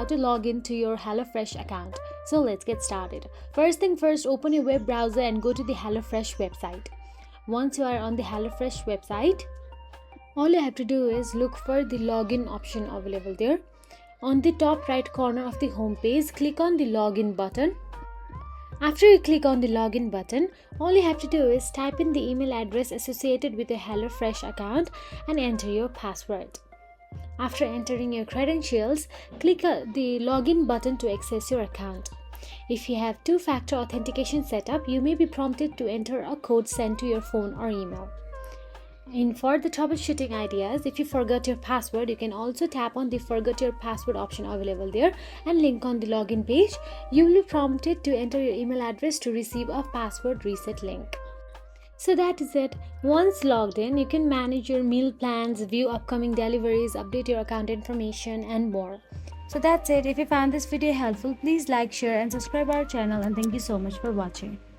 how to log into your HelloFresh account. So let's get started. First thing first, open your web browser and go to the HelloFresh website. Once you are on the HelloFresh website, all you have to do is look for the login option available there. On the top right corner of the home page, click on the login button. After you click on the login button, all you have to do is type in the email address associated with your HelloFresh account and enter your password. After entering your credentials, click the login button to access your account. If you have two-factor authentication set up, you may be prompted to enter a code sent to your phone or email. And for the troubleshooting ideas, if you forgot your password, you can also tap on the forgot your password option available there and link on the login page. You will be prompted to enter your email address to receive a password reset link. So that is it. Once logged in, you can manage your meal plans, view upcoming deliveries, update your account information and more. So that's it. If you found this video helpful, please like, share and subscribe our channel, and thank you so much for watching.